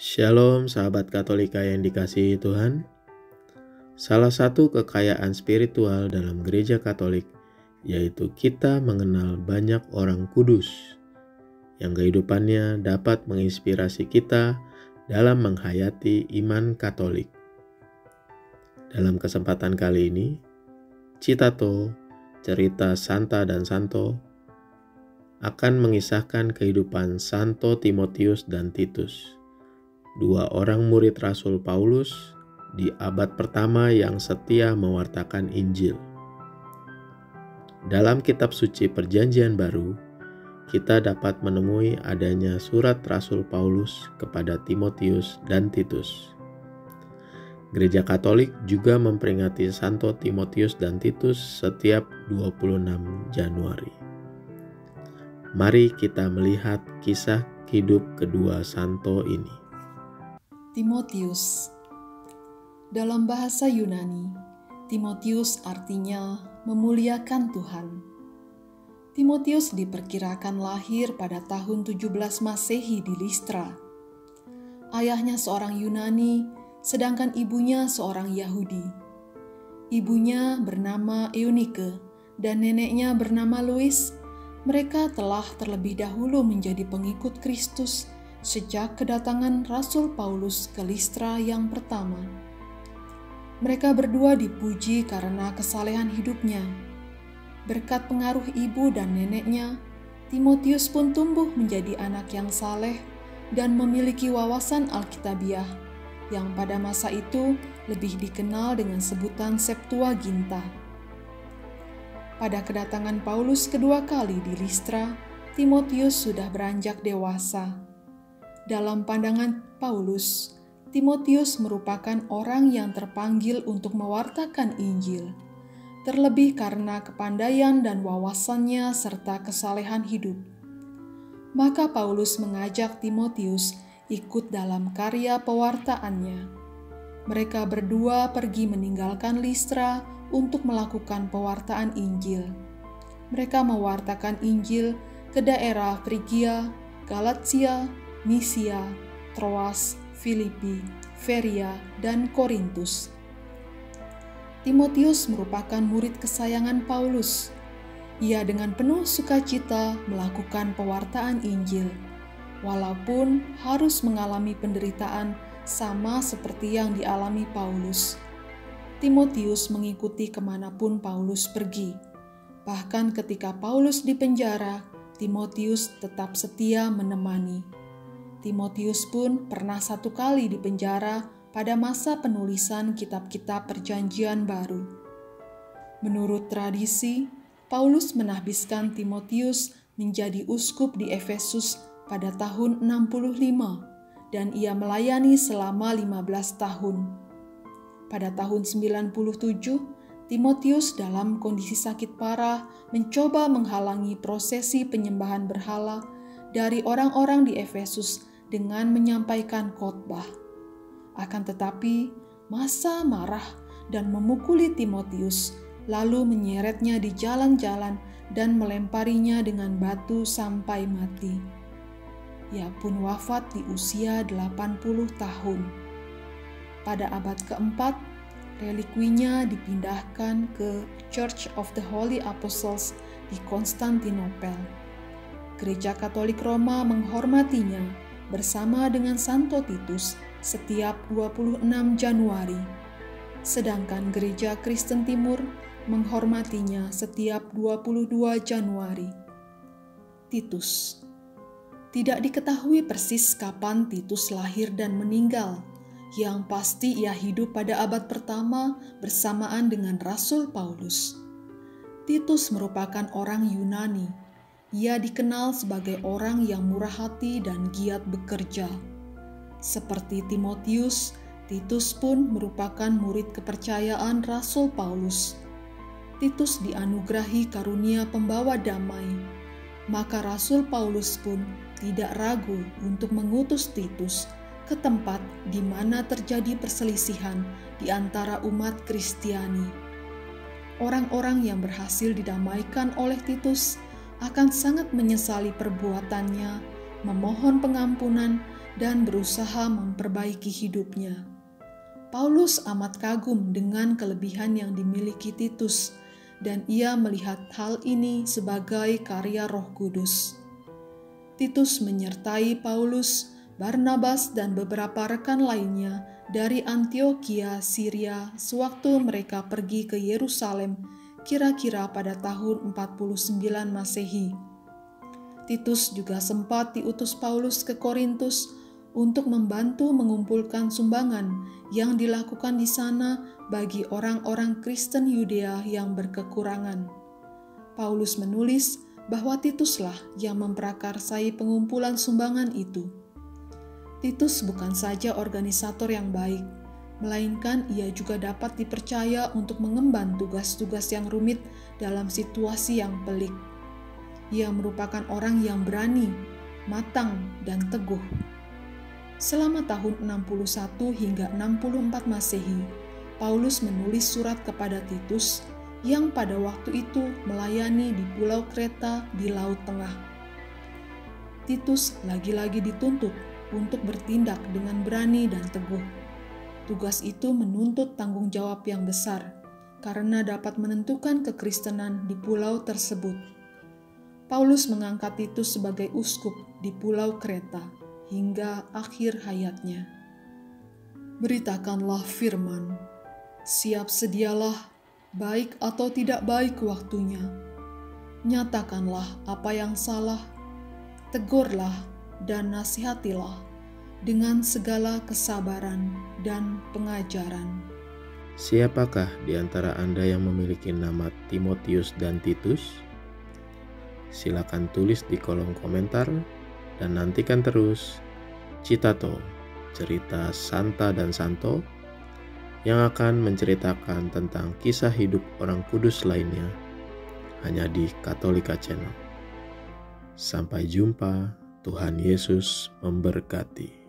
Shalom sahabat Katolika yang dikasihi Tuhan. Salah satu kekayaan spiritual dalam gereja Katolik yaitu kita mengenal banyak orang kudus yang kehidupannya dapat menginspirasi kita dalam menghayati iman Katolik. Dalam kesempatan kali ini, Citato, cerita Santa dan Santo, akan mengisahkan kehidupan Santo Timotius dan Titus, dua orang murid Rasul Paulus di abad pertama yang setia mewartakan Injil. Dalam kitab suci Perjanjian Baru, kita dapat menemui adanya surat Rasul Paulus kepada Timotius dan Titus. Gereja Katolik juga memperingati Santo Timotius dan Titus setiap 26 Januari. Mari kita melihat kisah hidup kedua santo ini. Timotius. Dalam bahasa Yunani, Timotius artinya memuliakan Tuhan. Timotius diperkirakan lahir pada tahun 17 Masehi di Listra. Ayahnya seorang Yunani, sedangkan ibunya seorang Yahudi. Ibunya bernama Eunike dan neneknya bernama Lois. Mereka telah terlebih dahulu menjadi pengikut Kristus sejak kedatangan Rasul Paulus ke Listra yang pertama. Mereka berdua dipuji karena kesalehan hidupnya. Berkat pengaruh ibu dan neneknya, Timotius pun tumbuh menjadi anak yang saleh dan memiliki wawasan Alkitabiah yang pada masa itu lebih dikenal dengan sebutan Septuaginta. Pada kedatangan Paulus kedua kali di Listra, Timotius sudah beranjak dewasa. Dalam pandangan Paulus, Timotius merupakan orang yang terpanggil untuk mewartakan Injil, terlebih karena kepandaian dan wawasannya serta kesalehan hidup. Maka Paulus mengajak Timotius ikut dalam karya pewartaannya. Mereka berdua pergi meninggalkan Listra untuk melakukan pewartaan Injil. Mereka mewartakan Injil ke daerah Frigia, Galatia, Misia, Troas, Filipi, Feria, dan Korintus. Timotius merupakan murid kesayangan Paulus. Ia dengan penuh sukacita melakukan pewartaan Injil, walaupun harus mengalami penderitaan sama seperti yang dialami Paulus. Timotius mengikuti kemanapun Paulus pergi. Bahkan ketika Paulus di penjara, Timotius tetap setia menemani. Timotius pun pernah satu kali di penjara pada masa penulisan kitab-kitab Perjanjian Baru. Menurut tradisi, Paulus menahbiskan Timotius menjadi uskup di Efesus pada tahun 65 dan ia melayani selama 15 tahun. Pada tahun 97, Timotius dalam kondisi sakit parah mencoba menghalangi prosesi penyembahan berhala dari orang-orang di Efesus dengan menyampaikan khotbah. Akan tetapi, massa marah dan memukuli Timotius, lalu menyeretnya di jalan-jalan dan melemparinya dengan batu sampai mati. Ia pun wafat di usia 80 tahun. Pada abad keempat, relikwinya dipindahkan ke Church of the Holy Apostles di Konstantinopel. Gereja Katolik Roma menghormatinya bersama dengan Santo Titus setiap 26 Januari, sedangkan Gereja Kristen Timur menghormatinya setiap 22 Januari. Titus. Tidak diketahui persis kapan Titus lahir dan meninggal. Yang pasti ia hidup pada abad pertama bersamaan dengan Rasul Paulus. Titus merupakan orang Yunani. Ia dikenal sebagai orang yang murah hati dan giat bekerja. Seperti Timotius, Titus pun merupakan murid kepercayaan Rasul Paulus. Titus dianugerahi karunia pembawa damai. Maka Rasul Paulus pun tidak ragu untuk mengutus Titus ke tempat di mana terjadi perselisihan di antara umat Kristiani. Orang-orang yang berhasil didamaikan oleh Titus akan sangat menyesali perbuatannya, memohon pengampunan, dan berusaha memperbaiki hidupnya. Paulus amat kagum dengan kelebihan yang dimiliki Titus, dan ia melihat hal ini sebagai karya Roh Kudus. Titus menyertai Paulus, Barnabas, dan beberapa rekan lainnya dari Antiokhia, Syria sewaktu mereka pergi ke Yerusalem kira-kira pada tahun 49 Masehi. Titus juga sempat diutus Paulus ke Korintus untuk membantu mengumpulkan sumbangan yang dilakukan di sana bagi orang-orang Kristen Yudea yang berkekurangan. Paulus menulis bahwa Tituslah yang memprakarsai pengumpulan sumbangan itu. Titus bukan saja organisator yang baik, melainkan ia juga dapat dipercaya untuk mengemban tugas-tugas yang rumit dalam situasi yang pelik. Ia merupakan orang yang berani, matang, dan teguh. Selama tahun 61 hingga 64 Masehi, Paulus menulis surat kepada Titus yang pada waktu itu melayani di Pulau Kreta di Laut Tengah. Titus lagi-lagi dituntut untuk bertindak dengan berani dan teguh. Tugas itu menuntut tanggung jawab yang besar karena dapat menentukan kekristenan di pulau tersebut. Paulus mengangkat Titus sebagai uskup di Pulau Kreta hingga akhir hayatnya. Beritakanlah firman, siap sedialah, baik atau tidak baik waktunya. Nyatakanlah apa yang salah, tegurlah dan nasihatilah dengan segala kesabaran dan pengajaran. Siapakah di antara Anda yang memiliki nama Timotius dan Titus? Silakan tulis di kolom komentar dan nantikan terus Citato, cerita Santa dan Santo yang akan menceritakan tentang kisah hidup orang kudus lainnya hanya di Katolika Channel. Sampai jumpa, Tuhan Yesus memberkati.